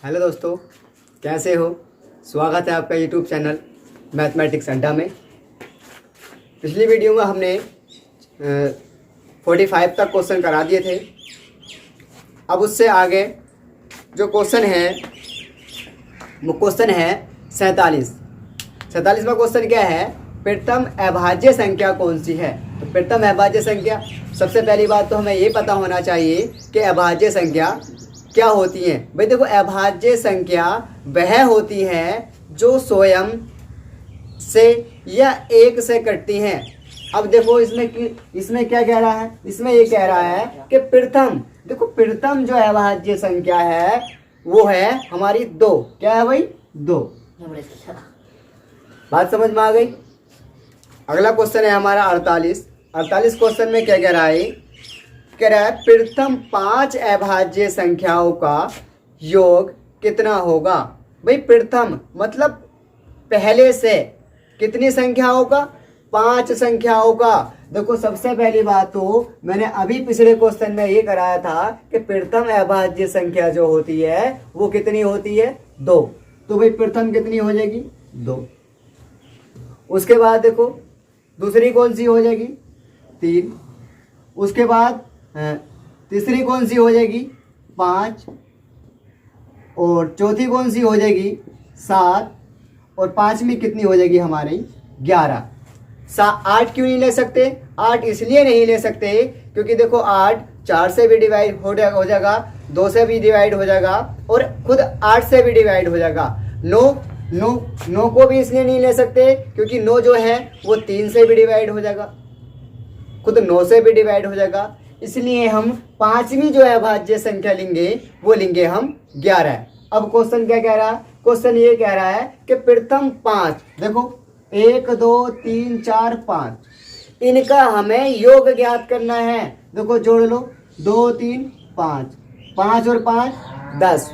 Hello दोस्तों, कैसे हो। स्वागत है आपका यूट्यूब चैनल मैथमेटिक्स अड्डा में। पिछली वीडियो में हमने 45 तक क्वेश्चन करा दिए थे। अब उससे आगे जो क्वेश्चन है वो क्वेश्चन है 47वां क्वेश्चन क्या है, प्रथम अभाज्य संख्या कौन सी है। तो प्रथम अभाज्य संख्या, सबसे पहली बात तो हमें ये पता होना चाहिए कि अभाज्य संख्या क्या होती है। भाई देखो, अभाज्य संख्या वह होती है जो स्वयं से या एक से कटती हैं। अब देखो इसमें क्या कह रहा है, इसमें ये कह रहा है कि प्रथम, देखो प्रथम जो अभाज्य संख्या है वो है हमारी 2। क्या है भाई? 2। बात समझ में आ गई। अगला क्वेश्चन है हमारा 48 क्वेश्चन में क्या कह रहा है, कह रहा है प्रथम 5 अभाज्य संख्याओं का योग कितना होगा। भाई प्रथम मतलब पहले से कितनी संख्याओं का, 5 संख्याओं का। देखो सबसे पहली बात तो मैंने अभी पिछले क्वेश्चन में ये कराया था कि प्रथम अभाज्य संख्या जो होती है वो कितनी होती है, 2। तो भाई प्रथम कितनी हो जाएगी, 2। उसके बाद देखो दूसरी कौन सी हो जाएगी, 3। उसके बाद तीसरी कौन सी हो जाएगी, 5। और चौथी कौन सी हो जाएगी, 7। और पांचवी कितनी हो जाएगी हमारी, 11। 8 क्यों नहीं ले सकते? 8 इसलिए नहीं ले सकते क्योंकि देखो 8 4 से भी डिवाइड हो जाएगा, 2 से भी डिवाइड हो जाएगा और खुद 8 से भी डिवाइड हो जाएगा। 9 को भी इसलिए नहीं ले सकते क्योंकि 9 जो है वो 3 से भी डिवाइड हो जाएगा, खुद 9 से भी डिवाइड हो जाएगा। इसलिए हम पांचवी जो है अभाज्य संख्या लेंगे वो लेंगे हम 11। अब क्वेश्चन क्या कह रहा है, क्वेश्चन ये कह रहा है कि प्रथम 5, देखो 1 2 3 4 5, इनका हमें योग ज्ञात करना है। देखो जोड़ लो, 2 3 5, 5 और 5 10,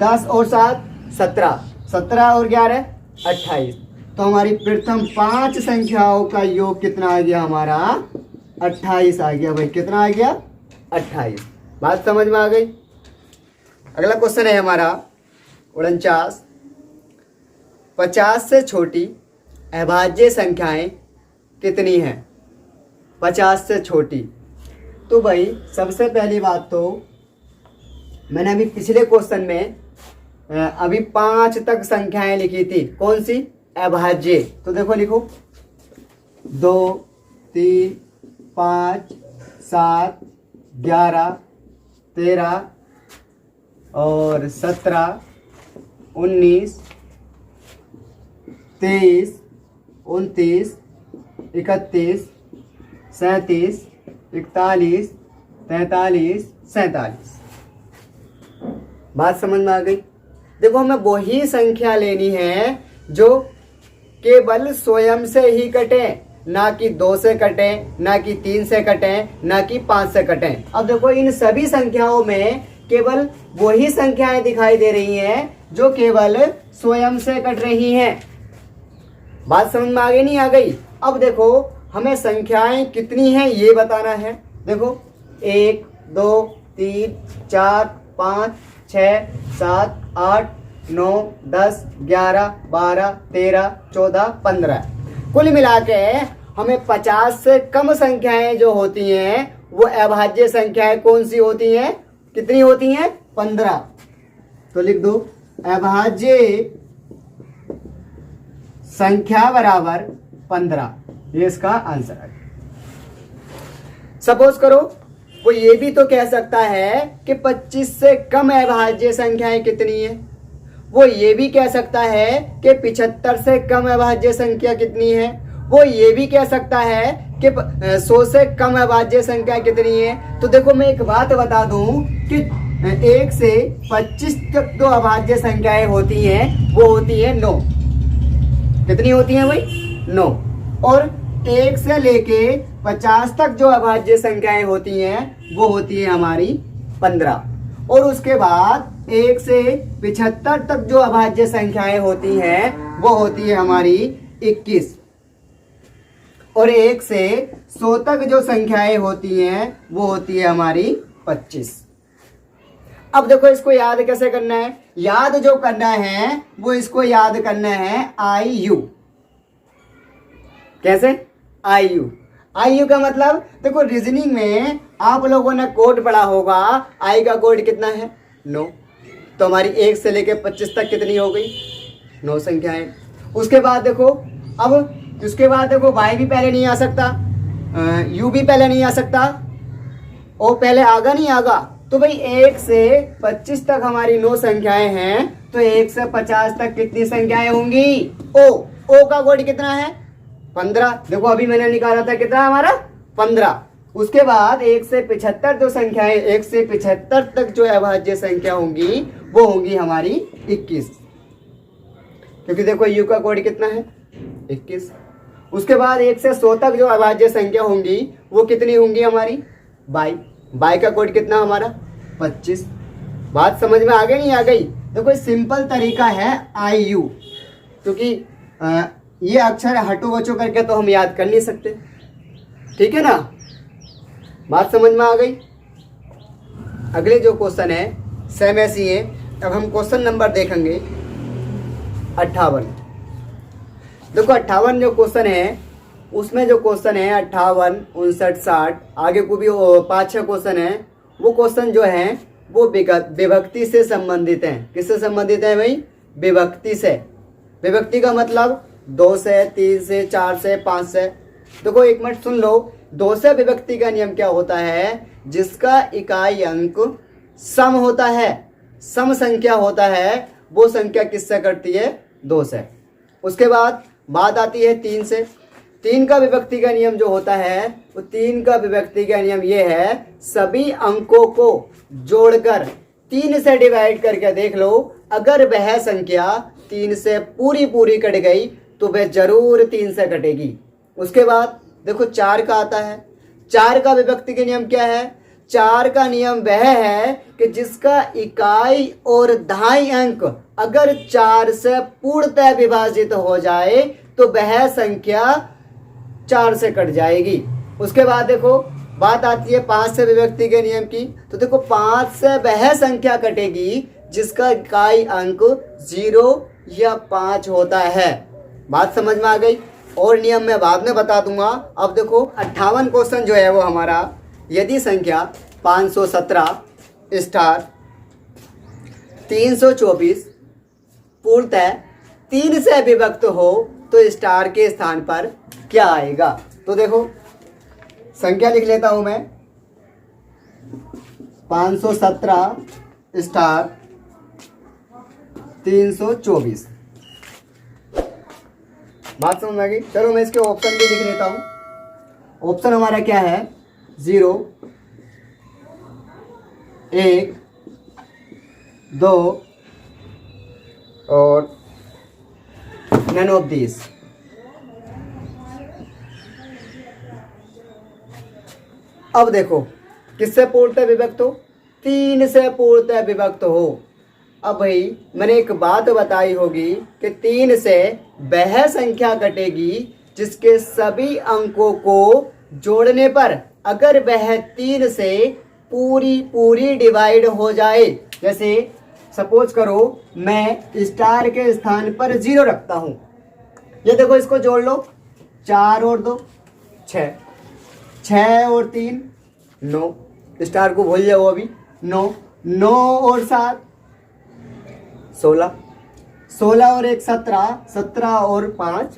10 और 7 17, 17 और 11 28। तो हमारी प्रथम 5 संख्याओं का योग कितना आ गया हमारा, 28 आ गया। भाई कितना आ गया, 28। बात समझ में आ गई। अगला क्वेश्चन है हमारा 49, 50 से छोटी अभाज्य संख्याएं कितनी हैं। 50 से छोटी, तो भाई सबसे पहली बात तो मैंने अभी पिछले क्वेश्चन में अभी 5 तक संख्याएं लिखी थी, कौन सी, अभाज्य। तो देखो लिखो 2 3 5 7 11 13 और 17 19 23 29 31 37 41 43 47। बात समझ में आ गई। देखो हमें वही संख्या लेनी है जो केवल स्वयं से ही कटे, ना कि 2 से कटे, ना कि 3 से कटे, ना कि 5 से कटे। अब देखो इन सभी संख्याओं में केवल वही संख्याएं दिखाई दे रही हैं जो केवल स्वयं से कट रही हैं। बात समझ में आगे नहीं आ गई। अब देखो हमें संख्याएं कितनी हैं ये बताना है। देखो 1 2 3 4 5 6 7 8 9 10 11 12 13 14 15। कुल मिला के हमें 50 से कम संख्याएं जो होती हैं वो अभाज्य संख्याएं कौन सी होती हैं, कितनी होती हैं, 15। तो लिख दो अभाज्य संख्या बराबर 15, ये इसका आंसर है। सपोज करो वो ये भी तो कह सकता है कि 25 से कम अभाज्य संख्याएं कितनी है। वो ये भी कह सकता है कि 75 से कम अभाज्य संख्या कितनी है। वो ये भी कह सकता है कि 100 से कम अभाज्य संख्या कितनी है। तो देखो मैं एक बात बता दूं कि 1 से 25 तक जो अभाज्य संख्याएं होती हैं वो होती है 9। कितनी होती हैं भाई, 9। और 1 से लेके 50 तक जो अभाज्य संख्याएं होती हैं वो होती है हमारी 15। और उसके बाद 1 से 75 तक जो अभाज्य संख्याएं होती हैं वो होती है हमारी 21। और 1 से 100 तक जो संख्याएं होती हैं वो होती है हमारी 25। अब देखो इसको याद कैसे करना है, याद जो करना है वो इसको याद करना है आई यू। कैसे? आई यू। आई यू का मतलब देखो रीजनिंग में आप लोगों ने कोड पढ़ा होगा, आई का कोड कितना है 9। तो हमारी 1 से लेकर 25 तक कितनी हो गई 9 संख्याएं। उसके बाद देखो वाई भी पहले नहीं आ सकता, यू भी पहले नहीं आ सकता, ओ पहले आगा नहीं आगा। तो भाई 1 से 25 तक हमारी 9 संख्याएं हैं, तो 1 से 50 तक कितनी संख्याएं होंगी? ओ का कोड कितना है 15। देखो अभी मैंने निकाला था कितना हमारा 15। उसके बाद 1 से 75 जो संख्याएं, 1 से 75 तक जो अभाज्य संख्या होंगी वो होंगी हमारी 21, क्योंकि देखो यू का कोड कितना है 21। उसके बाद 1 से 100 तक जो अभाज्य संख्या होंगी वो कितनी होंगी हमारी 22। 22 का कोड कितना हमारा 25। बात समझ में आ गई नहीं आ गई? देखो सिंपल तरीका है आई यू, क्योंकि ये अक्षर हटो बचो करके तो हम याद कर नहीं सकते, ठीक है ना? बात समझ में आ गई? अगले जो क्वेश्चन है सेम ऐसी है। अब हम क्वेश्चन नंबर देखेंगे 58। देखो 58 जो क्वेश्चन है उसमें जो क्वेश्चन है 58, 59, 60, आगे को भी 5-6 क्वेश्चन है। वो क्वेश्चन जो है वो विभक्ति से संबंधित हैं। किससे संबंधित है भाई? विभक्ति से। विभक्ति का मतलब 2 से, 3 से, 4 से, 5 से। देखो एक मिनट सुन लो। 2 से विभक्ति का नियम क्या होता है? जिसका इकाई अंक सम होता है, सम संख्या होता है, वो संख्या किससे कटती है? 2 से। उसके बाद बात आती है 3 से। 3 का विभक्ति का नियम जो होता है वो 3 का विभक्ति का नियम ये है, सभी अंकों को जोड़कर 3 से डिवाइड करके देख लो, अगर वह संख्या 3 से पूरी कट गई तो वह जरूर 3 से कटेगी। उसके बाद देखो 4 का आता है। 4 का विभक्ति का नियम क्या है? 4 का नियम वह है कि जिसका इकाई और दहाई अंक अगर 4 से पूर्णतः विभाजित हो जाए तो वह संख्या 4 से कट जाएगी। उसके बाद देखो बात आती है 5 से विभक्ति के नियम की। तो देखो 5 से वह संख्या कटेगी जिसका इकाई अंक 0 या 5 होता है। बात समझ में आ गई? और नियम मैं बाद में बता दूंगा। अब देखो 58 क्वेश्चन जो है वो हमारा, यदि संख्या 517 स्टार 324 पूर्णतः 3 से विभक्त हो तो स्टार के स्थान पर क्या आएगा? तो देखो संख्या लिख लेता हूं मैं, 517 स्टार 324। बात समझ में आ गई? चलो मैं इसके ऑप्शन भी लिख लेता हूं। ऑप्शन हमारा क्या है? 0, 1, 2 और none of these। अब देखो किससे पूर्णतः विभक्त हो? 3 से पूर्णतः विभक्त हो। अब भाई मैंने एक बात बताई होगी कि 3 से वह संख्या कटेगी जिसके सभी अंकों को जोड़ने पर अगर वह 3 से पूरी डिवाइड हो जाए। जैसे सपोज करो मैं स्टार के स्थान पर 0 रखता हूं। ये देखो इसको जोड़ लो, 4 और 2 6, 6 और 3 9, स्टार को भूल जाओ अभी, 9, 9 और 7 16, 16 और 1 17, 17 और 5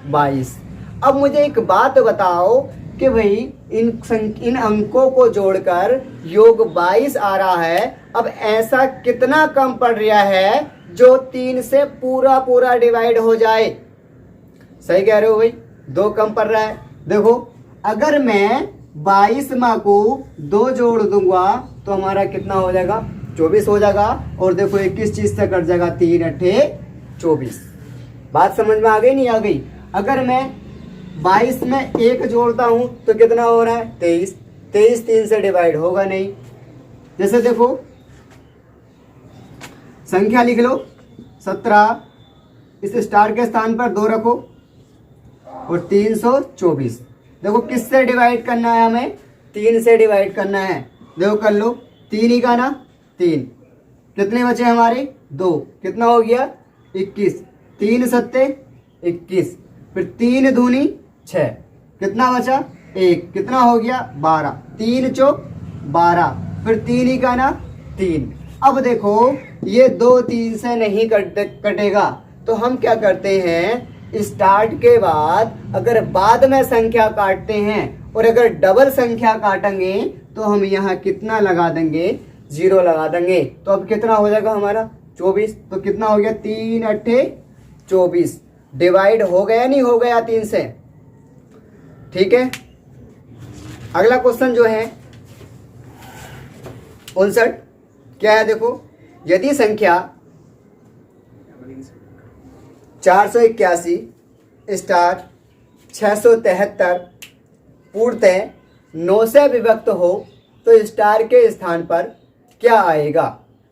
22। अब मुझे एक बात बताओ कि भाई इन अंकों को जोड़कर योग 22 आ रहा है। अब ऐसा कितना कम पड़ रहा है जो 3 से पूरा डिवाइड हो जाए? सही कह रहे हो भाई, 2 कम पड़ रहा है। देखो अगर मैं 22 माँ को 2 जोड़ दूंगा तो हमारा कितना हो जाएगा? 24 हो जाएगा। और देखो 21 चीज से कट जाएगा, 3 8 24। बात समझ में आ गई नहीं आ गई? अगर मैं 22 में 1 जोड़ता हूं तो कितना हो रहा है? 23। 23 3 से डिवाइड होगा नहीं। जैसे देखो संख्या लिख लो 17, इस स्टार के स्थान पर 2 रखो और 324। देखो किससे डिवाइड करना है हमें? 3 से डिवाइड करना है। देखो कर लो, 3 ही का ना 3, कितने बचे हमारे 2, कितना हो गया 21, 3 सत्ते 21, फिर 3 दूनी 6, कितना बचा 1, कितना हो गया 12, 3 चौक 12, फिर 3 ही का ना 3। अब देखो ये 2 3 से नहीं कटेगा, तो हम क्या करते हैं, स्टार्ट के बाद अगर बाद में संख्या काटते हैं और अगर डबल संख्या काटेंगे तो हम यहाँ कितना लगा देंगे, 0 लगा देंगे। तो अब कितना हो जाएगा हमारा 24, तो कितना हो गया 3 अट्ठे 24, डिवाइड हो गया नहीं हो गया 3 से, ठीक है। अगला क्वेश्चन जो है 59, क्या है देखो, यदि संख्या 481 स्टार 673 पूर्णतः 9 से विभक्त हो तो स्टार के स्थान पर क्या आएगा।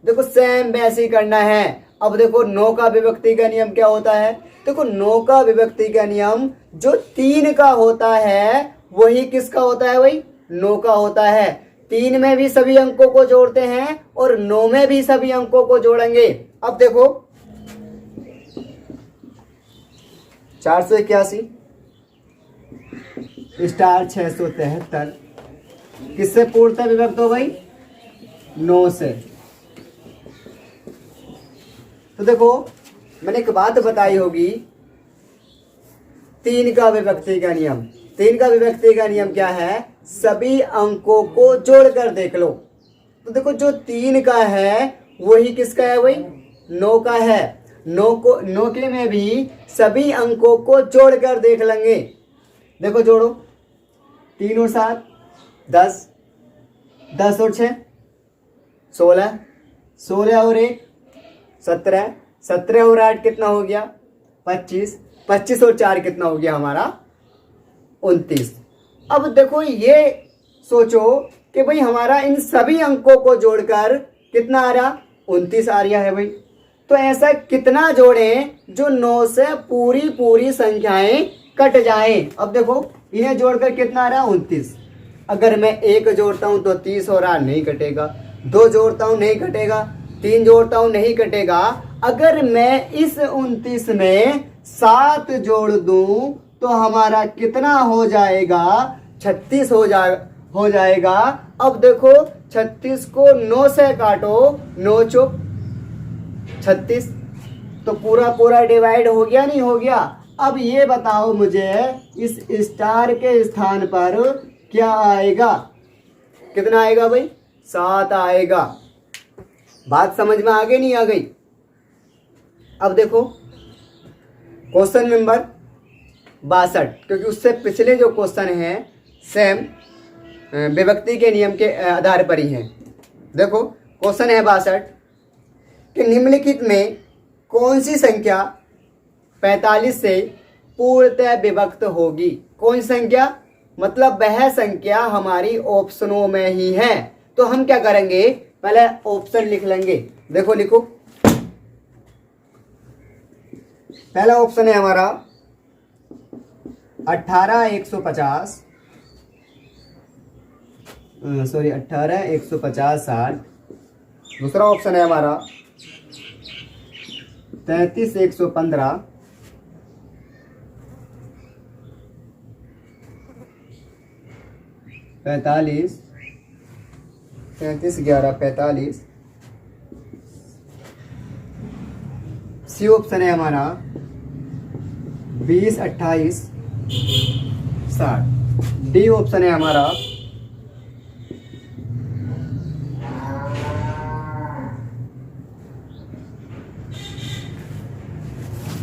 देखो सेम वैसे ही करना है। अब देखो 9 का विभक्ति का नियम क्या होता है, देखो 9 का विभक्ति का नियम जो 3 का होता है वही किसका होता है भाई, 9 का होता है। 3 में भी सभी अंकों को जोड़ते हैं और 9 में भी सभी अंकों को जोड़ेंगे। अब देखो 481 स्टार 673 किससे पूर्णतः विभक्त हो भाई, 9 से। तो देखो मैंने एक बात बताई होगी, 3 का विभक्ति का नियम, 3 का विभक्ति का नियम क्या है, सभी अंकों को जोड़कर देख लो। तो देखो जो 3 का है वही किसका है भाई, 9 का है। 9 के में भी सभी अंकों को जोड़कर देख लेंगे। देखो जोड़ो, 3 और 7 10, 10 और 6 16, 16 और 1 17, 17 और 8 कितना हो गया 25, 25 और 4 कितना हो गया हमारा 29। अब देखो ये सोचो कि भाई हमारा इन सभी अंकों को जोड़कर कितना आ रहा, 29 आ रहा है भाई। तो ऐसा कितना जोड़ें जो 9 से पूरी संख्याएं कट जाएं। अब देखो इन्हें जोड़कर कितना आ रहा, 29। अगर मैं 1 जोड़ता हूं तो 30 और 8 नहीं कटेगा, 2 जोड़ता हूं नहीं कटेगा, 3 जोड़ता हूं नहीं कटेगा। अगर मैं इस 29 में 7 जोड़ दूं तो हमारा कितना हो जाएगा, 36 हो जाएगा। अब देखो 36 को 9 से काटो, 9 चौक 36, तो पूरा डिवाइड हो गया नहीं हो गया। अब ये बताओ मुझे इस स्टार के स्थान पर क्या आएगा, कितना आएगा भाई, 7 आएगा। बात समझ में आ गई नहीं आ गई। अब देखो क्वेश्चन नंबर 62, क्योंकि उससे पिछले जो क्वेश्चन हैं सेम विभक्ति के नियम के आधार पर ही हैं। देखो क्वेश्चन है 62 कि निम्नलिखित में कौन सी संख्या 45 से पूर्णतः विभक्त होगी। कौन सी संख्या, मतलब वह संख्या हमारी ऑप्शनों में ही है। तो हम क्या करेंगे, पहले ऑप्शन लिख लेंगे। देखो लिखो, पहला ऑप्शन है हमारा 18 150 18 150 60। दूसरा ऑप्शन है हमारा 33 115, 45 33 11 45। सी ऑप्शन है हमारा 20 28 60। डी ऑप्शन है हमारा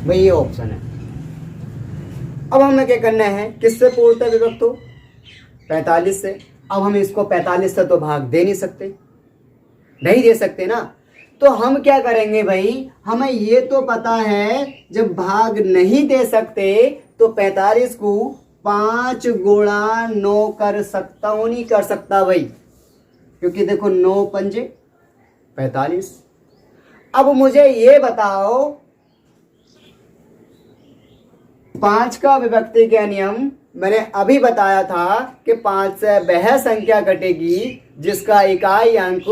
2 ये ऑप्शन है। अब हमें क्या करना है, किससे पूर्णतः विभक्त हो, 45 से। अब हम इसको 45 से तो भाग दे नहीं सकते, नहीं दे सकते ना। तो हम क्या करेंगे भाई, हमें ये तो पता है जब भाग नहीं दे सकते तो 45 को 5 गुणा 9 कर सकता हूं, नहीं कर सकता भाई, क्योंकि देखो 9 पंजे 45। अब मुझे ये बताओ 5 का विभक्ति का नियम मैंने अभी बताया था कि 5 से वह संख्या कटेगी जिसका इकाई अंक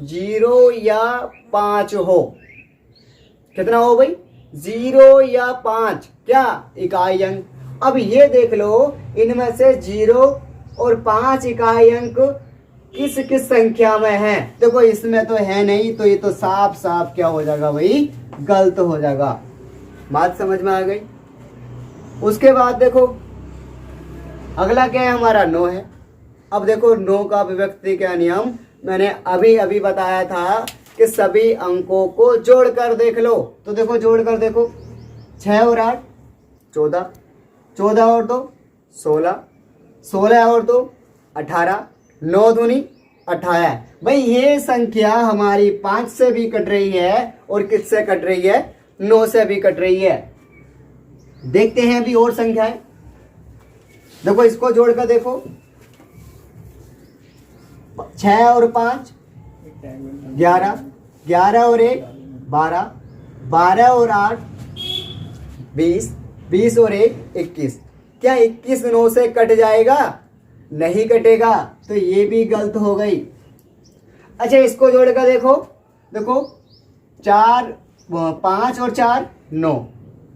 0 या 5 हो। कितना हो भाई? 0 या 5 क्या इकाई अंक। अब ये देख लो इनमें से 0 और 5 इकाई अंक किस किस संख्या में है। देखो इसमें तो है नहीं, तो ये तो साफ साफ क्या हो जाएगा भाई? गलत हो जाएगा। बात समझ में आ गई? उसके बाद देखो अगला क्या है हमारा? 9 है। अब देखो 9 का विभक्ति का नियम मैंने अभी अभी बताया था कि सभी अंकों को जोड़कर देख लो। तो देखो जोड़कर देखो, 6 और 8 14, 14 और 2 16, 16 और 2 18, 9 दूनी 18। भाई ये संख्या हमारी 5 से भी कट रही है और किससे कट रही है? 9 से भी कट रही है। देखते हैं अभी और संख्याएं। देखो इसको जोड़कर देखो, 6 और 5 11, 11 और 1 12, 12 और 8 20, 20 और 1 21। क्या 21 9 से कट जाएगा? नहीं कटेगा, तो ये भी गलत हो गई। अच्छा इसको जोड़कर देखो, देखो 4 5 और 4 9,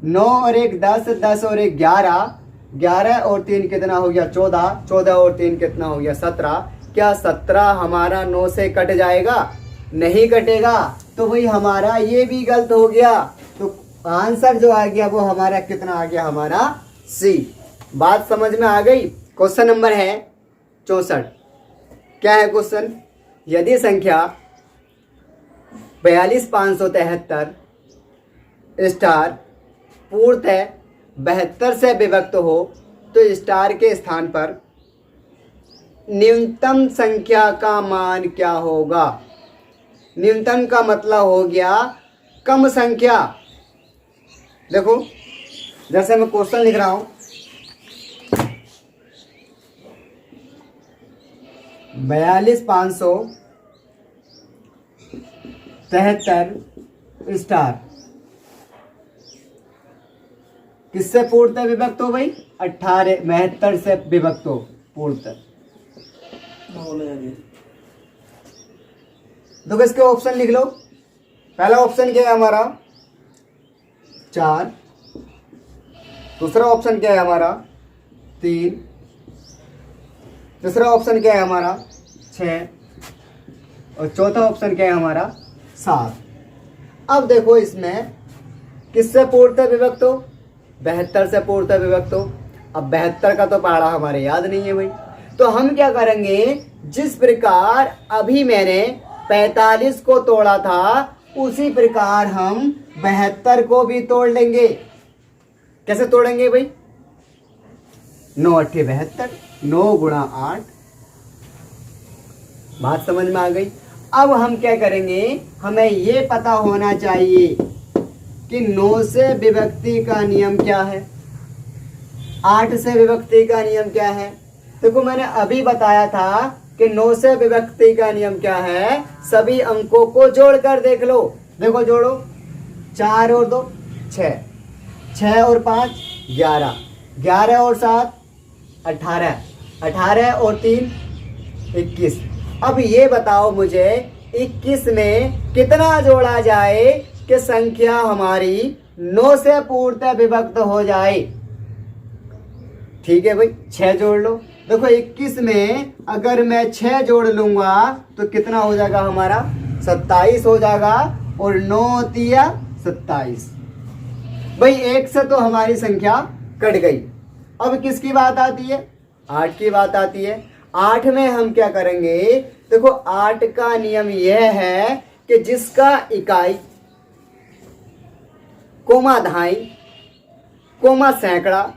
9 और 1 10, 10 और 1 11, 11 और 3 कितना हो गया? 14, 14 और 3 कितना हो गया? 17। क्या 17 हमारा 9 से कट जाएगा? नहीं कटेगा, तो वही हमारा ये भी गलत हो गया। तो आंसर जो आ गया वो हमारा कितना आ गया? हमारा सी। बात समझ में आ गई? क्वेश्चन नंबर है 64। क्या है क्वेश्चन? यदि संख्या 42573 स्टार पूर्णतः 72 से विभक्त हो तो स्टार के स्थान पर न्यूनतम संख्या का मान क्या होगा? न्यूनतम का मतलब हो गया कम संख्या। देखो जैसे मैं क्वेश्चन लिख रहा हूं, 42573 स्टार किससे पूर्णतः विभक्त हो भाई? 72 से विभक्त हो पूर्णतः। देखो इसके ऑप्शन लिख लो। पहला ऑप्शन क्या है हमारा? 4। दूसरा ऑप्शन क्या है हमारा? 3। तीसरा ऑप्शन क्या है हमारा? 6। और चौथा ऑप्शन क्या है हमारा? 7। अब देखो इसमें किससे पूर्णतः विभक्त हो? 72 से पूर्णतः विभक्त हो। अब 72 का तो पहाड़ा हमारे याद नहीं है भाई, तो हम क्या करेंगे? जिस प्रकार अभी मैंने 45 को तोड़ा था उसी प्रकार हम 72 को भी तोड़ लेंगे। कैसे तोड़ेंगे भाई? 9 8 72, 9 गुणा 8। बात समझ में आ गई? अब हम क्या करेंगे? हमें ये पता होना चाहिए कि 9 से विभक्ति का नियम क्या है, 8 से विभक्ति का नियम क्या है। देखो मैंने अभी बताया था कि 9 से विभक्ति का नियम क्या है? सभी अंकों को जोड़कर देख लो। देखो जोड़ो, 4 और 2 6, 6 और 5 11, 11 और 7 18, 18 और 3 21। अब ये बताओ मुझे 21 में कितना जोड़ा जाए कि संख्या हमारी 9 से पूर्णतः विभक्त हो जाए? ठीक है भाई, 6 जोड़ लो। देखो 21 में अगर मैं 6 जोड़ लूंगा तो कितना हो जाएगा हमारा? 27 हो जाएगा। और 9 तिया 27। भाई 1 से तो हमारी संख्या कट गई। अब किसकी बात आती है? 8 की बात आती है। 8 में हम क्या करेंगे? देखो 8 का नियम यह है कि जिसका इकाई कोमा दहाई कोमा सैकड़ा,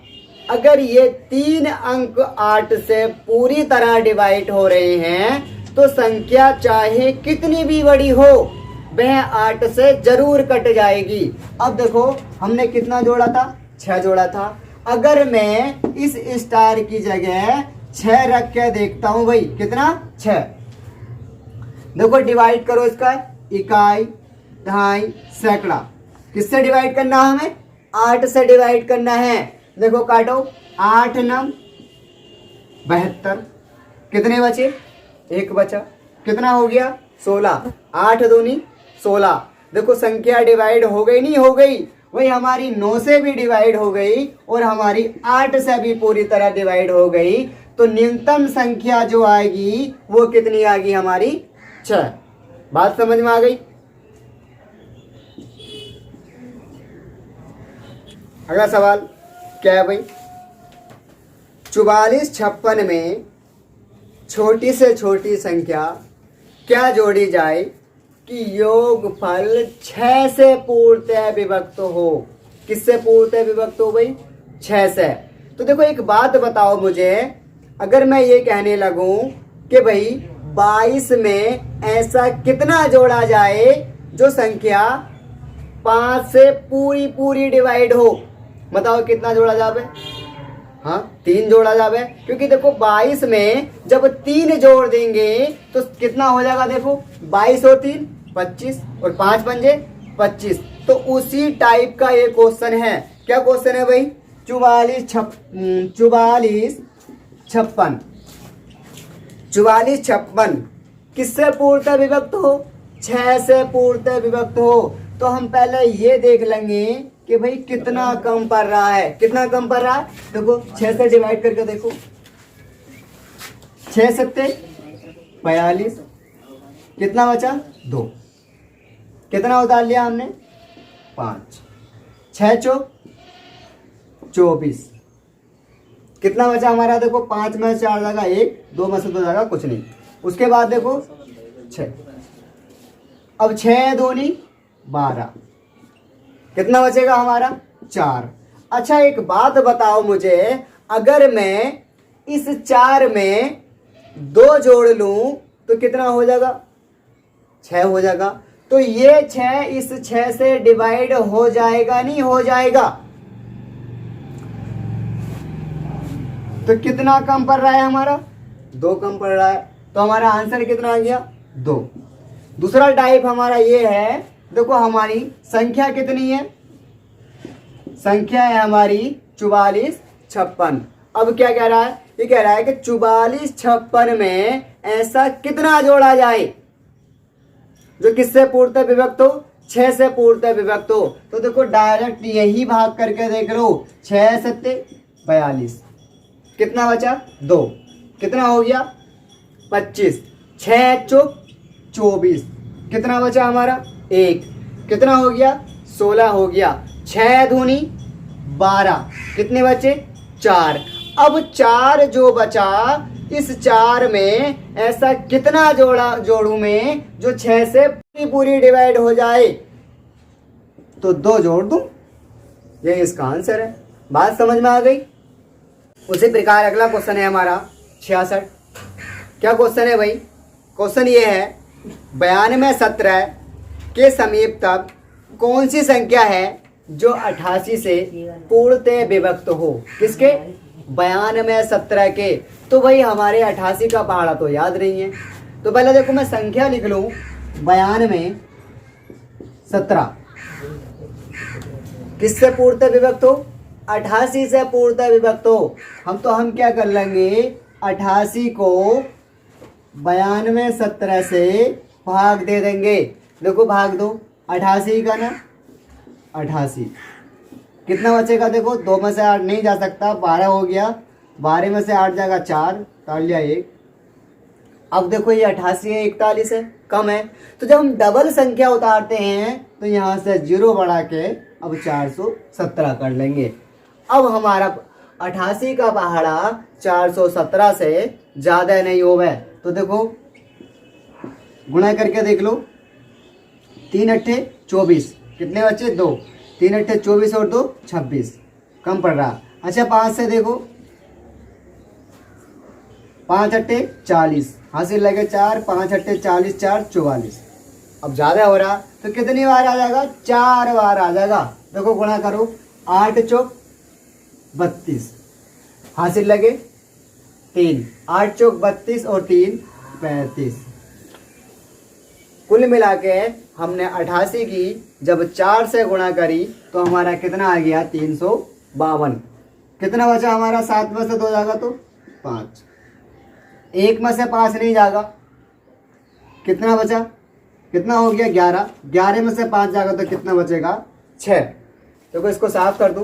अगर ये 3 अंक 8 से पूरी तरह डिवाइड हो रहे हैं तो संख्या चाहे कितनी भी बड़ी हो वह 8 से जरूर कट जाएगी। अब देखो हमने कितना जोड़ा था? 6 जोड़ा था। अगर मैं इस स्टार की जगह 6 रख के देखता हूं भाई, कितना? 6। देखो डिवाइड करो इसका, इकाई दहाई सैकड़ा। किससे डिवाइड करना है हमें? 8 से डिवाइड करना है। देखो काटो, 8 9 72, कितने बचे? एक बचा, कितना हो गया? 16, 8 दूनी 16। देखो संख्या डिवाइड हो गई, नहीं हो गई? वही हमारी 9 से भी डिवाइड हो गई और हमारी 8 से भी पूरी तरह डिवाइड हो गई। तो न्यूनतम संख्या जो आएगी वो कितनी आ गई हमारी? 6। बात समझ में आ गई? अगला सवाल क्या है भाई? 44 56 में छोटी से छोटी संख्या क्या जोड़ी जाए कि योगफल 6 से पूर्णतः विभक्त हो? किससे पूर्णतः विभक्त हो भाई? 6 से। तो देखो एक बात बताओ मुझे, अगर मैं ये कहने लगूं कि भाई 22 में ऐसा कितना जोड़ा जाए जो संख्या 5 से पूरी पूरी डिवाइड हो? बताओ कितना जोड़ा जावे? हाँ 3 जोड़ा जावे, क्योंकि देखो 22 में जब 3 जोड़ देंगे तो कितना हो जाएगा? देखो 22 और 3 25 और 5 पंजे 25। तो उसी टाइप का ये क्वेश्चन है। क्या क्वेश्चन है भाई? 44 56 किससे पूर्णतः विभक्त हो? 6 से पूर्णतः विभक्त हो। तो हम पहले ये देख लेंगे कि भाई कितना कम पड़ रहा है। कितना कम पड़ रहा है? देखो 6 से डिवाइड करके देखो, 6 7 42, कितना बचा? 2। कितना उतार लिया हमने? 5। 6 चौक 24, कितना बचा हमारा? देखो 5 में से 4 जाएगा 1, 2 में से 2 जाएगा कुछ नहीं। उसके बाद देखो 6, अब 6 दूनी 12, कितना बचेगा हमारा? 4। अच्छा एक बात बताओ मुझे, अगर मैं इस 4 में 2 जोड़ लूं तो कितना हो जाएगा? 6 हो जाएगा। तो ये 6 इस 6 से डिवाइड हो जाएगा, नहीं हो जाएगा? तो कितना कम पड़ रहा है हमारा? 2 कम पड़ रहा है। तो हमारा आंसर कितना आ गया? 2। दूसरा टाइप हमारा ये है, देखो हमारी संख्या कितनी है? संख्या है हमारी 44 56। अब क्या कह रहा है? ये कह रहा है कि 44 56 में ऐसा कितना जोड़ा जाए जो किससे पूर्णतः विभक्त हो? 6 से पूर्णतः विभक्त हो। तो देखो डायरेक्ट यही भाग करके देख लो, 6 7 42, कितना बचा? 2, कितना हो गया? 25, 6 चौक 24, कितना बचा हमारा? 1, कितना हो गया? 16 हो गया। 6 दूनी 12, कितने बचे? 4। अब 4 जो बचा, इस 4 में ऐसा कितना जोड़ू में जो 6 से पूरी डिवाइड हो जाए? तो 2 जोड़ दूं, ये इसका आंसर है। बात समझ में आ गई? उसी प्रकार अगला क्वेश्चन है हमारा 66। क्या क्वेश्चन है भाई? क्वेश्चन ये है, 92 17 के समीप तक कौन सी संख्या है जो 88 से पूर्णतः विभक्त हो? किसके? 92 17 के। तो भाई हमारे 88 का पहाड़ा तो याद नहीं है। तो पहले देखो मैं संख्या लिख लूं, 92 17 किससे पूर्णतः विभक्त हो? 88 से पूर्णतः विभक्त हो। हम क्या कर लेंगे, 88 को 92 17 से भाग दे देंगे। देखो भाग दो, 88 का ना 88, कितना बचेगा? देखो 2 में से 8 नहीं जा सकता, 12 हो गया। 12 में से 8 जाएगा 4, काट लिया 1। अब देखो ये 88 है, 41 है, कम है। तो जब हम डबल संख्या उतारते हैं तो यहाँ से 0 बढ़ा के अब 417 कर लेंगे। अब हमारा 88 का पहाड़ा 417 से ज़्यादा नहीं होगा। तो देखो गुणा करके देख लो, 3 अट्ठे 24, कितने बच्चे? 2। 3 अट्ठे 24 और 2 26, कम पड़ रहा। अच्छा 5 से देखो, 5 अट्ठे 40, हासिल लगे 4, 5 अट्ठे 40, 4 44। अब ज़्यादा हो रहा तो कितनी बार आ जाएगा? 4 बार आ जाएगा। देखो गुणा करो, 8 चौक 32, हासिल लगे 3, 8 चौक 32 और 3 35। कुल मिला के हमने 88 की जब 4 से गुणा करी तो हमारा कितना आ गया? 352। कितना बचा हमारा, 7 में से 2 जाएगा तो 5, 1 में से 5 नहीं जाएगा, कितना बचा, कितना हो गया 11, 11 में से 5 जाएगा तो कितना बचेगा 6। तो इसको साफ कर दूं,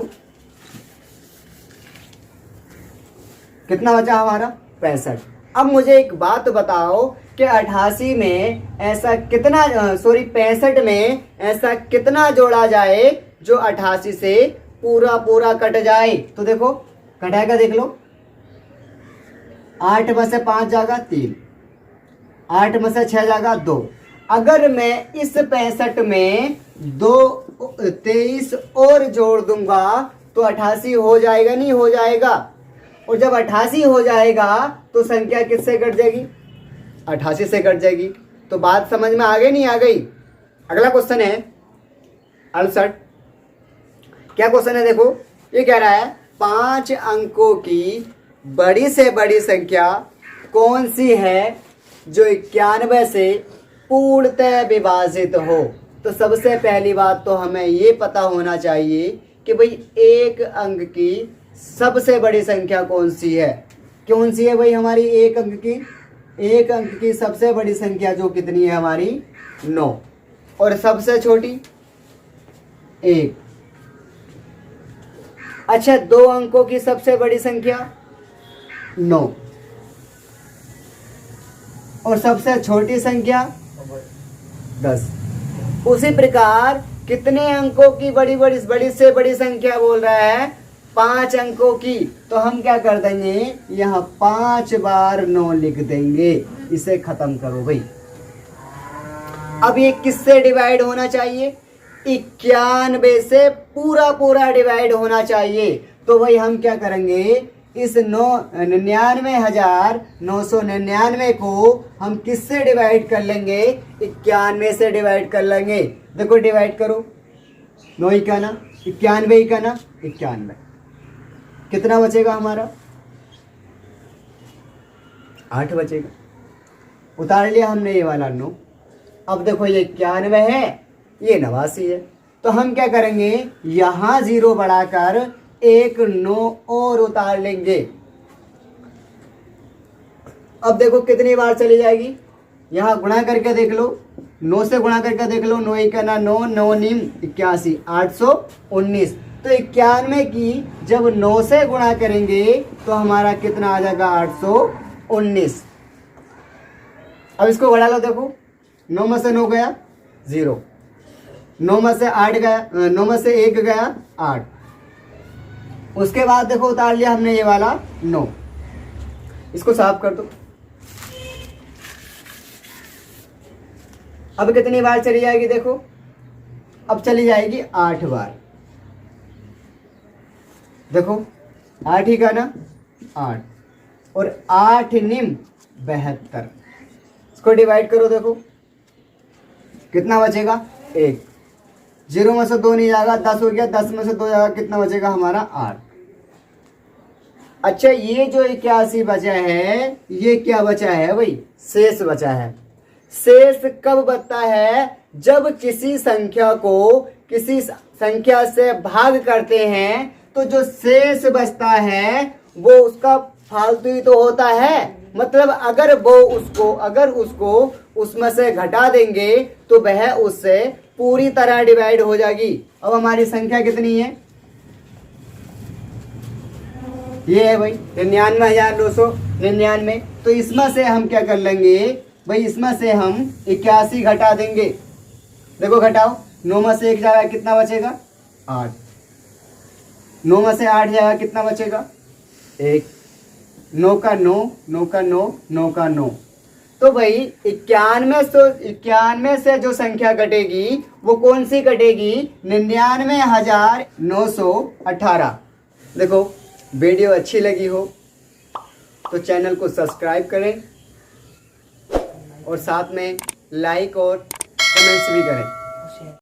कितना बचा हमारा 65। अब मुझे एक बात बताओ कि 88 में ऐसा कितना 65 में ऐसा कितना जोड़ा जाए जो 88 से पूरा पूरा कट जाए। तो देखो कटाएगा, देख लो, 8 में से 5 जाएगा 3, 8 में से 6 जाएगा 2। अगर मैं इस 65 में 23 और जोड़ दूंगा तो 88 हो जाएगा, नहीं हो जाएगा। और जब 88 हो जाएगा तो संख्या किससे कट जाएगी, 88 से कट जाएगी। तो बात समझ में आ गई, नहीं आ गई। अगला क्वेश्चन है 68। क्या क्वेश्चन है, देखो ये कह रहा है 5 अंकों की बड़ी से बड़ी संख्या कौन सी है जो 91 से पूर्णतः विभाजित हो। तो सबसे पहली बात तो हमें ये पता होना चाहिए कि भाई एक अंक की सबसे बड़ी संख्या कौन सी है। कौन सी है भाई हमारी एक अंक की सबसे बड़ी संख्या जो कितनी है हमारी 9, और सबसे छोटी 1। अच्छा, 2 अंकों की सबसे बड़ी संख्या 9 और सबसे छोटी संख्या 10। उसी प्रकार कितने अंकों की बड़ी से बड़ी संख्या बोल रहा है, 5 अंकों की। तो हम क्या कर देंगे, यहाँ 5 बार 9 लिख देंगे। इसे खत्म करो भाई। अब ये किससे डिवाइड होना चाहिए, 91 से पूरा पूरा डिवाइड होना चाहिए। तो भाई हम क्या करेंगे, इस 99,999 को हम किससे डिवाइड कर लेंगे, 91 से डिवाइड कर लेंगे। देखो डिवाइड करो, 9 91, 91 91, 91, कितना बचेगा हमारा 8 बचेगा। उतार लिया हमने ये वाला 9। अब देखो ये 91 है, ये 89 है। तो हम क्या करेंगे, यहां 0 बढ़ाकर एक 9 और उतार लेंगे। अब देखो कितनी बार चली जाएगी, यहां गुणा करके देख लो, 9 से गुणा करके देख लो, 9 1 9, 9 9 81, 819। तो 91 की जब 9 से गुणा करेंगे तो हमारा कितना आ जाएगा 819। अब इसको बढ़ा लो, देखो 9 में से 9 गया 0, 9 में से 8 गया, 9 में से 1 गया 8। उसके बाद देखो उतार लिया हमने ये वाला 9। इसको साफ कर दो। अब कितनी बार चली जाएगी, देखो अब चली जाएगी 8 बार। देखो 8 ही का ना 8, और 8 निम 72। इसको डिवाइड करो, देखो कितना बचेगा 1, 0 में से 2 नहीं जाएगा, 10 हो गया, 10 में से 2 जाएगा, कितना बचेगा हमारा 8। अच्छा, ये जो 81 बचा है, ये क्या बचा है भाई, शेष बचा है। शेष कब बचता है, जब किसी संख्या को किसी संख्या से भाग करते हैं तो जो शेष बचता है वो उसका फालतू ही तो होता है। मतलब अगर उसको उसमें से घटा देंगे तो वह उससे पूरी तरह डिवाइड हो जाएगी। अब हमारी संख्या कितनी है, ये है भाई 99,999। तो इसमें से हम क्या कर लेंगे भाई, इसमें से हम 81 घटा देंगे। देखो घटाओ, 9 में से 1 जाएगा, कितना बचेगा 8, 9 में से 8 जाएगा, कितना बचेगा 1, 9 का 9, 9 का 9, 9 का 9। तो भाई 91 से जो संख्या कटेगी वो कौन सी कटेगी, 99,918। देखो वीडियो अच्छी लगी हो तो चैनल को सब्सक्राइब करें और साथ में लाइक और कमेंट्स भी करें।